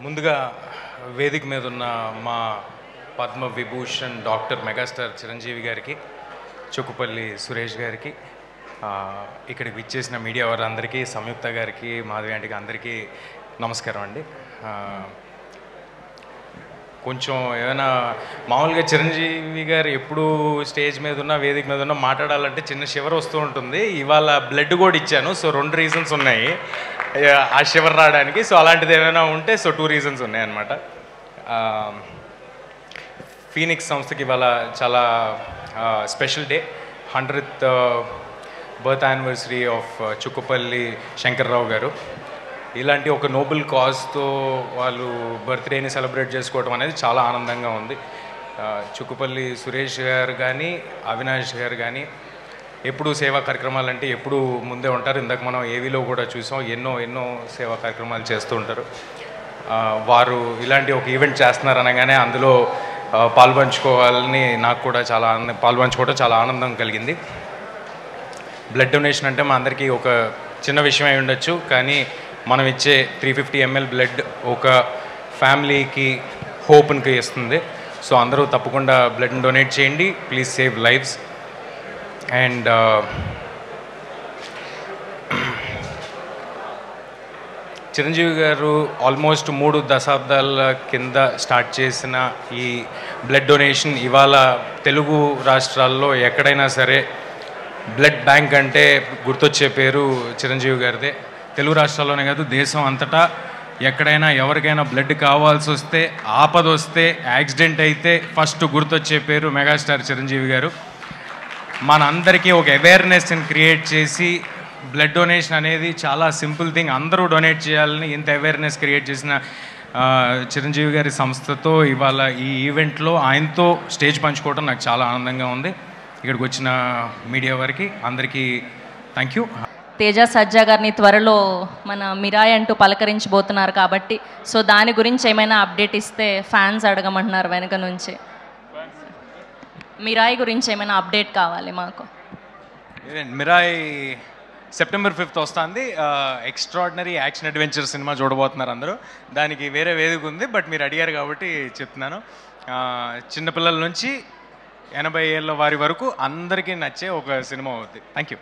ముందుగా వేదిక మీద ఉన్న మా పద్మ విభూషణ్ డాక్టర్ మెగాస్టార్ చిరంజీవి గారికి, చుక్కుపల్లి సురేష్ గారికి, ఇక్కడికి విచ్చేసిన మీడియా వారందరికీ, సంయుక్త గారికి, మాధవి ఆంటీకి అందరికీ నమస్కారం అండి. కొంచెం ఏమైనా మామూలుగా చిరంజీవి గారు ఎప్పుడు స్టేజ్ మీద ఉన్న వేదిక మీద ఉన్న మాట్లాడాలంటే చిన్న షివర్ వస్తూ ఉంటుంది. ఇవాళ బ్లడ్ కూడా ఇచ్చాను, సో 2 రీజన్స్ ఉన్నాయి ఆ షివర్ రావడానికి. సో అలాంటిది ఏమైనా ఉంటే 2 రీజన్స్ ఉన్నాయన్నమాట. ఫీనిక్స్ సంస్థకి ఇవాళ చాలా special day, 100th birth anniversary of Chukkupalli Shankar Rao గారు. ఇలాంటి ఒక నోబెల్ కాజ్తో వాళ్ళు బర్త్డేని సెలబ్రేట్ చేసుకోవడం అనేది చాలా ఆనందంగా ఉంది. చుక్కుపల్లి సురేష్ గారు కానీ, అవినాష్ గారు కానీ ఎప్పుడు సేవా కార్యక్రమాలు అంటే ఎప్పుడు ముందే ఉంటారు. ఇందాక మనం ఏవీలో కూడా చూసాం, ఎన్నో సేవా కార్యక్రమాలు చేస్తూ ఉంటారు. వారు ఇలాంటి ఒక ఈవెంట్ చేస్తున్నారు అనగానే అందులో పాల్పంచుకోవాలని నాకు కూడా పాల్పంచుకోవడం చాలా ఆనందం కలిగింది. బ్లడ్ డొనేషన్ అంటే మా అందరికీ ఒక చిన్న విషయం అయి ఉండొచ్చు, కానీ మనం ఇచ్చే 350 ml బ్లడ్ ఒక ఫ్యామిలీకి హోప్ని ఇస్తుంది. సో అందరూ తప్పకుండా బ్లడ్ని డొనేట్ చేయండి. Please save lives. And Chiranjeevi గారు ఆల్మోస్ట్ 3 దశాబ్దాల కింద స్టార్ట్ చేసిన ఈ బ్లడ్ డొనేషన్ ఇవాళ తెలుగు రాష్ట్రాల్లో ఎక్కడైనా సరే బ్లడ్ బ్యాంక్ అంటే గుర్తొచ్చే పేరు చిరంజీవి గారిదే. తెలుగు రాష్ట్రాల్లోనే కాదు, దేశం అంతటా ఎక్కడైనా ఎవరికైనా బ్లడ్ కావాల్సి వస్తే, ఆపద వస్తే, యాక్సిడెంట్ అయితే ఫస్ట్ గుర్తొచ్చే పేరు మెగాస్టార్ చిరంజీవి గారు. మనందరికీ ఒక అవేర్నెస్ని క్రియేట్ చేసి బ్లడ్ డొనేషన్ అనేది చాలా సింపుల్ థింగ్, అందరూ డొనేట్ చేయాలని ఇంత అవేర్నెస్ క్రియేట్ చేసిన చిరంజీవి గారి సంస్థతో ఇవాళ ఈ ఈవెంట్లో ఆయనతో స్టేజ్ పంచుకోవడం నాకు చాలా ఆనందంగా ఉంది. ఇక్కడికి వచ్చిన మీడియా వారికి అందరికీ థ్యాంక్ యూ. తేజ సజ్జా గారిని త్వరలో మన మిరాయ్ అంటూ పలకరించబోతున్నారు కాబట్టి, సో దాని గురించి ఏమైనా అప్డేట్ ఇస్తే ఫ్యాన్స్ అడగమంటున్నారు వెనక నుంచి. మిరాయ్ గురించి ఏమైనా అప్డేట్ కావాలి మాకు. మిరాయ్ September 5th వస్తుంది. ఎక్స్ట్రాడినరీ యాక్షన్ అడ్వెంచర్ సినిమా చూడబోతున్నారు అందరూ. దానికి వేరే వేదిక ఉంది, బట్ మీరు అడిగారు కాబట్టి చెప్తున్నాను. చిన్నపిల్లల నుంచి 80 ఏళ్ళ వారి వరకు అందరికీ నచ్చే ఒక సినిమా అవుతుంది. Thank you.